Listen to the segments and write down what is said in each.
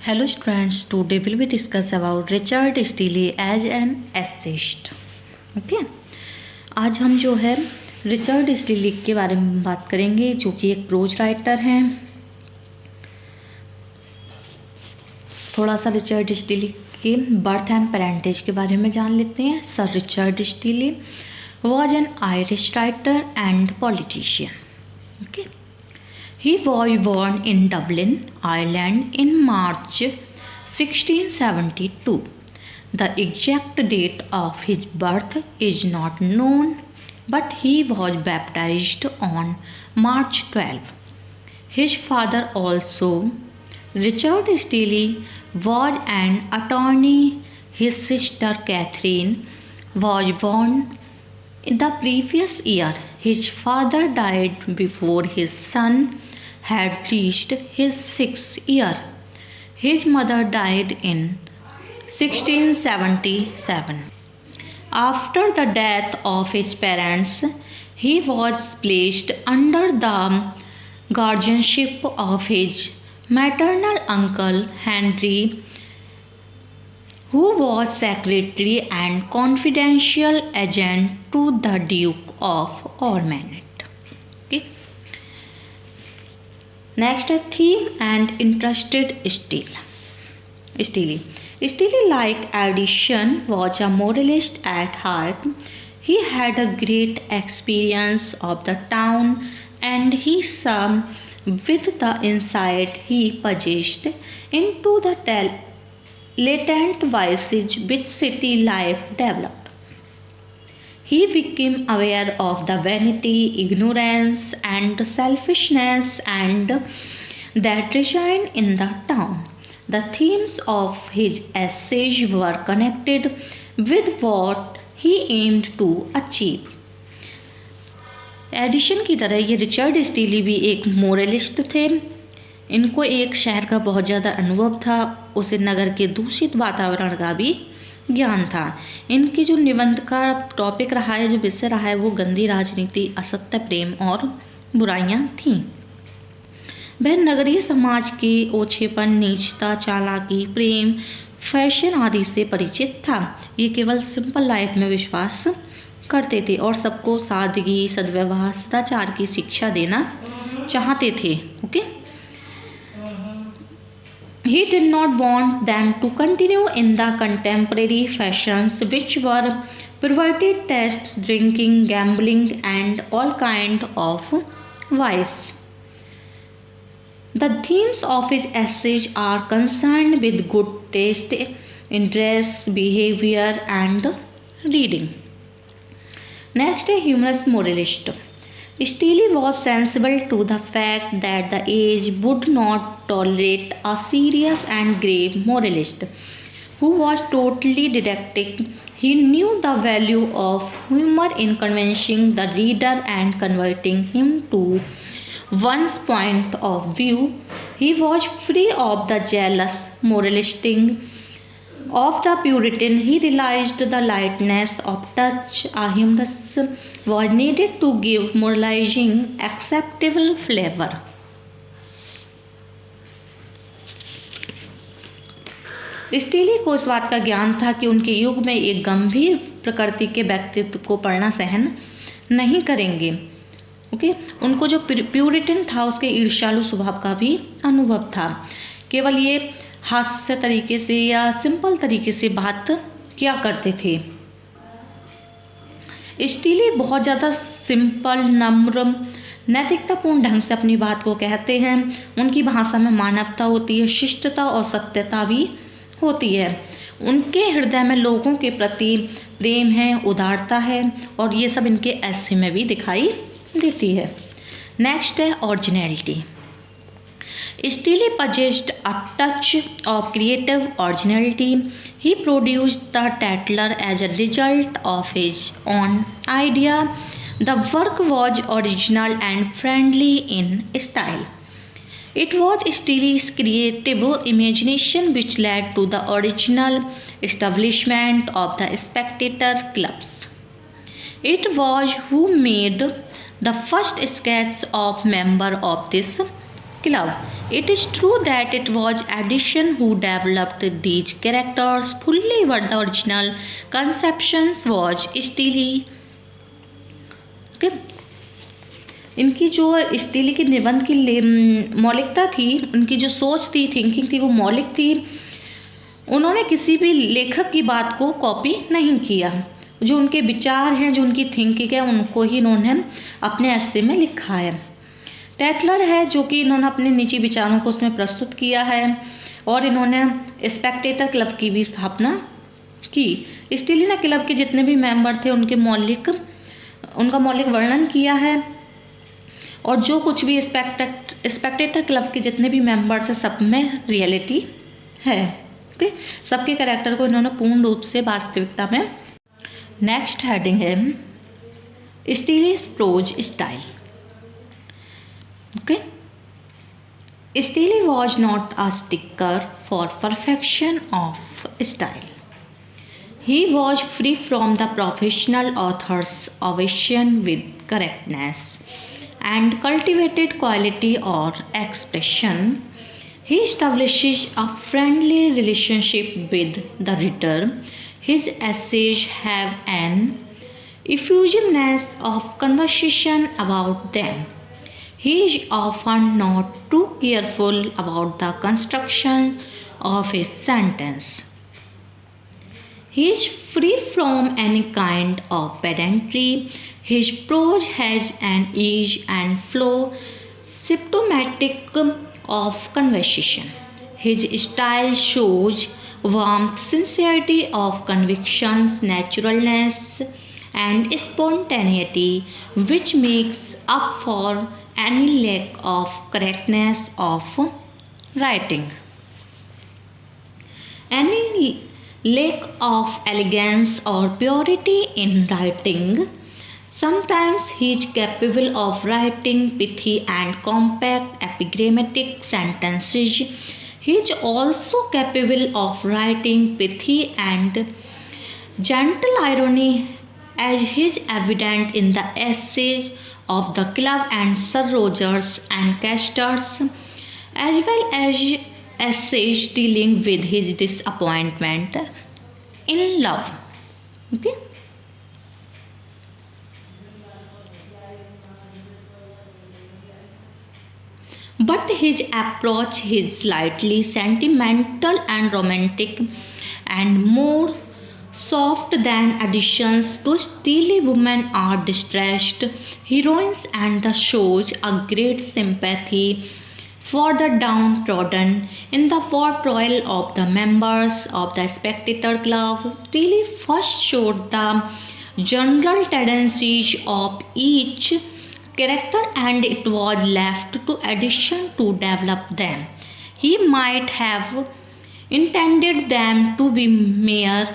Hello students, today will we discuss about Richard Steele as an essayist. Okay आज हम जो है Richard steely के बारे में बात करेंगे, जो कि एक प्रोज राइटर हैं। थोड़ा सा रिचर्ड स्टीली के बर्थ एंड पेरेंटेज के बारे में जान लेते हैं। Sir Richard steely was an Irish writer and politician. Okay, he was born in Dublin, Ireland in March 1672. The exact date of his birth is not known, but he was baptized on March 12. His father also, Richard Steele, was an attorney. His sister Catherine was born the previous year. His father died before his son had reached his 6th year. His mother died in 1677. After the death of his parents, he was placed under the guardianship of his maternal uncle Henry, who was secretary and confidential agent to the Duke of Ormond. Okay. Next, a theme and interested Steele. Steele, like Addison, was a moralist at heart. He had a great experience of the town, and he saw with the insight he possessed into the latent vices which city life developed. He became aware of the vanity, ignorance, and selfishness and that reside in the town. The themes of his essays were connected with what he aimed to achieve. Edition की तरह ये Richard steely भी एक मोरलिस्ट थे। इनको एक शहर का बहुत ज़्यादा अनुभव था, उसे नगर के दूषित वातावरण का भी ज्ञान था। इनके जो निबंध का टॉपिक रहा है, जो विषय रहा है, वो गंदी राजनीति, असत्य प्रेम और बुराइयां थीं। वह नगरीय समाज के ओछेपन, नीचता, चालाकी, प्रेम, फैशन आदि से परिचित था। ये केवल सिंपल लाइफ में विश्वास करते थे और सबको सादगी, सद्व्यवहार, सदाचार की शिक्षा देना चाहते थे। Okay, he did not want them to continue in the contemporary fashions, which were perverted tastes, drinking, gambling, and all kind of vice. The themes of his essays are concerned with good taste in dress, behavior, and reading. Next, a humorous moralist. Steele was sensible to the fact that the age would not tolerate a serious and grave moralist who was totally didactic. He knew the value of humor in convincing the reader and converting him to one's point of view. He was free of the jealous moralistic of the Puritan. He realized the lightness of touch, a humorous was needed to give moralizing acceptable flavor. Steely को इस बात का ज्ञान था कि उनके युग में एक गंभीर प्रकृति के व्यक्तित्व को पढ़ना सहन नहीं करेंगे। ओके, उनको जो प्यूरिटन था उसके ईर्ष्यालु स्वभाव का भी अनुभव था। केवल ये हास्य तरीके से या सिंपल तरीके से बात किया करते थे। स्टीली बहुत ज़्यादा सिंपल, नम्र, नैतिकतापूर्ण ढंग से अपनी बात को कहते हैं। उनकी भाषा में मानवता होती है, शिष्टता और सत्यता भी होती है। उनके हृदय में लोगों के प्रति प्रेम है, उदारता है, और ये सब इनके ऐसे में भी दिखाई देती है। नेक्स्ट है originality. Steele possessed a touch of creative originality. He produced the Tatler as a result of his own idea. The work was original and friendly in style. It was Steele's creative imagination which led to the original establishment of the Spectator clubs. It was who made the first sketch of member of this club. It is true that it was Addison who developed these characters fully, but the original conceptions was Steele. Okay. इनकी जो steely के निबंध की मौलिकता थी, उनकी जो सोच थी, थिंकिंग थी, वो मौलिक थी। उन्होंने किसी भी लेखक की बात को कॉपी नहीं किया। जो उनके विचार हैं, जो उनकी थिंकिंग है, उनको ही इन्होंने अपने एस्से में लिखा है। टैटलर है जो कि इन्होंने अपने निजी विचारों को उसमें प्रस्तुत किया है, और इन्होंने स्पेक्टेटर क्लब की भी स्थापना की। स्टीली ने क्लब के जितने भी मेंबर थे उनका मौलिक वर्णन किया है, और जो कुछ भी स्पेक्टेटर क्लब के जितने भी मेंबर्स हैं सब में रियलिटी है। ओके, सबके कैरेक्टर को इन्होंने पूर्ण रूप से वास्तविकता में। नेक्स्ट हेडिंग है Steele's prose style. Okay, Steele was not a stickler for perfection of style. He was free from the professional author's obsession with correctness and cultivated quality or expression. He establishes a friendly relationship with the reader. His essays have an effusiveness of conversation about them. He is often not too careful about the construction of his sentence. He is free from any kind of pedantry. His prose has an ease and flow symptomatic of conversation. His style shows warmth, sincerity of convictions, naturalness, and spontaneity, which makes up for any lack of correctness of writing. Any lack of elegance or purity in writing. Sometimes he is capable of writing pithy and compact epigrammatic sentences. He is also capable of writing pithy and gentle irony, as is evident in the essays of the club and Sir Rogers and Casters, as well as essays dealing with his disappointment in love. Okay. But his approach is slightly sentimental and romantic, and more soft than additions to steely women are distressed heroines, and the shows a great sympathy for the downtrodden. In the portrayal of the members of the Spectator Club, Steele first showed the general tendencies of each character, and it was left to Addison to develop them. He might have intended them to be mere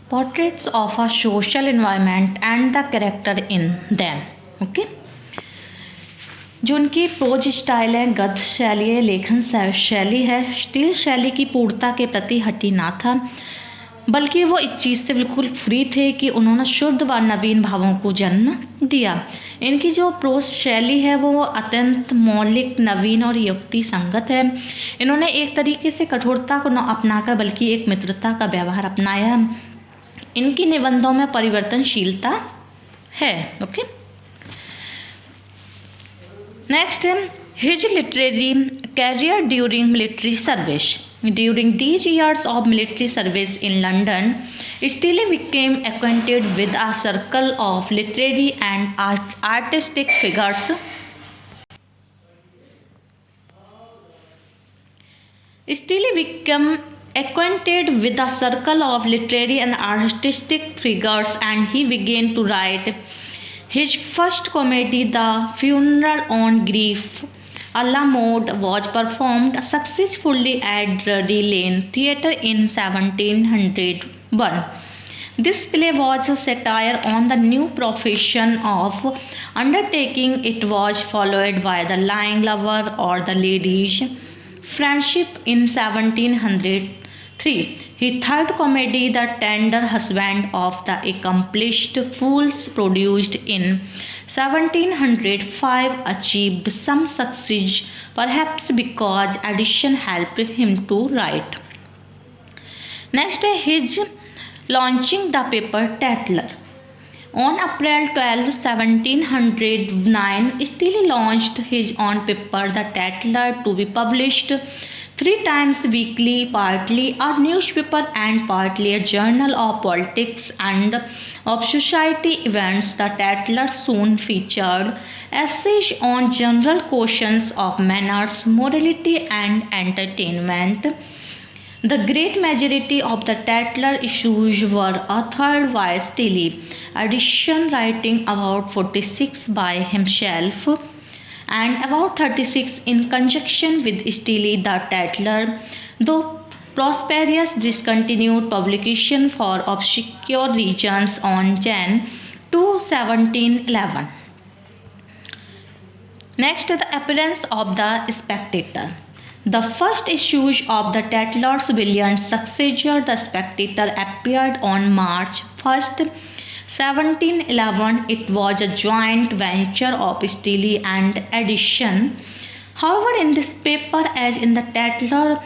portraits of a social environment and the character in them. Okay. जो उनकी pros style है, गद्य शैली है, लेखन शैली है, steel शैली की पूर्णता के प्रति हटी ना था, बल्कि वो इस चीज़ से बिल्कुल फ्री थे कि उन्होंने शुद्ध व नवीन भावों को जन्म दिया। इनकी जो प्रोज शैली है वो अत्यंत मौलिक, नवीन और युक्ति संगत है। इन्होंने एक तरीके से कठोरता को न अपनाकर बल्कि एक मित्रता का व्यवहार अपनाया। इनकी निबंधों में परिवर्तनशीलता है। ओके, नेक्स्ट है his literary career during military service. During these years of military service in London, Steele became acquainted with a circle of literary and artistic figures. Steele became acquainted with a circle of literary and artistic figures, and he began to write his first comedy, The Funeral on Grief, a la mode, was performed successfully at Drury Lane Theatre in 1701. This play was a satire on the new profession of undertaking. It was followed by The Lying Lover or The Lady's Friendship in 1700, 3. His third comedy, The Tender Husband of the Accomplished Fools, produced in 1705, achieved some success, perhaps because addition helped him to write. Next, his launching the paper Tatler. On April 12, 1709, Steele launched his own paper, The Tatler, to be published 3 times weekly, partly a newspaper and partly a journal of politics and of society events. The Tatler soon featured essays on general questions of manners, morality, and entertainment. The great majority of the Tatler issues were authored by Steele, addition writing about 46 by himself and about 36 in conjunction with Steele. The Tatler, though prosperous, discontinued publication for obscure reasons on Jan 2, 1711. Next, the appearance of the Spectator. The first issue of the Tatler's brilliant successor, The Spectator, appeared on March 1st, 1711. It was a joint venture of Steele and Addition. However, in this paper, as in the Tatler,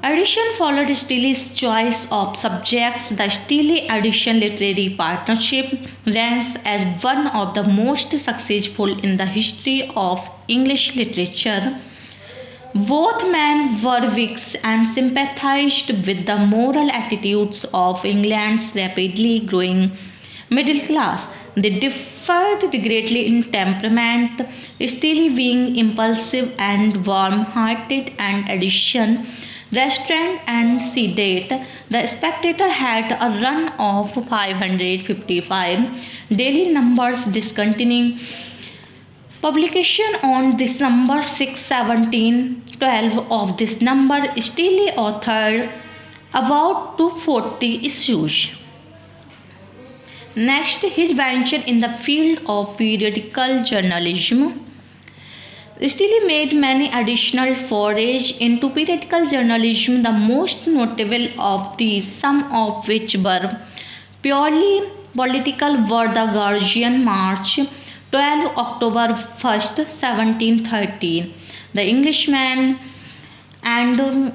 Addition followed Steele's choice of subjects. The Steele-Addition literary partnership ranks as one of the most successful in the history of English literature. Both men were Whigs and sympathized with the moral attitudes of England's rapidly growing middle class. They differed greatly in temperament, Steele being impulsive and warm-hearted, and Addition restrained and sedate. The Spectator had a run of 555 daily numbers, discontinuing publication on December 6, 1712. Of this number, Steele authored about 240 issues. Next, his venture in the field of periodical journalism. Steele made many additional forays into periodical journalism, the most notable of these, some of which were purely political, were The Guardian, March 12, October 1st, 1713, The Englishman, and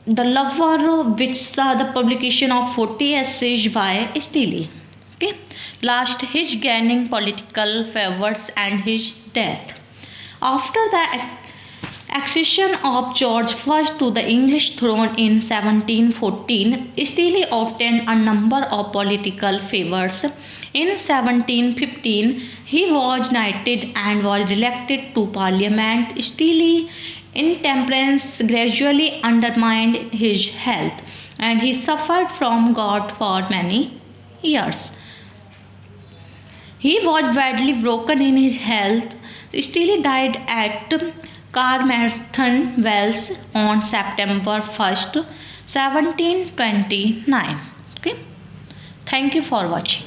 The Lover, which saw the publication of 40 essays by Steele. Okay. Last, his gaining political favors and his death. After the accession of George I to the English throne in 1714, Steele obtained a number of political favors. In 1715, he was knighted and was elected to Parliament. Steele's intemperance gradually undermined his health, and he suffered from gout for many years. He was badly broken in his health. Steele died at Carmarthen Wells on September 1st, 1729. Okay. Thank you for watching.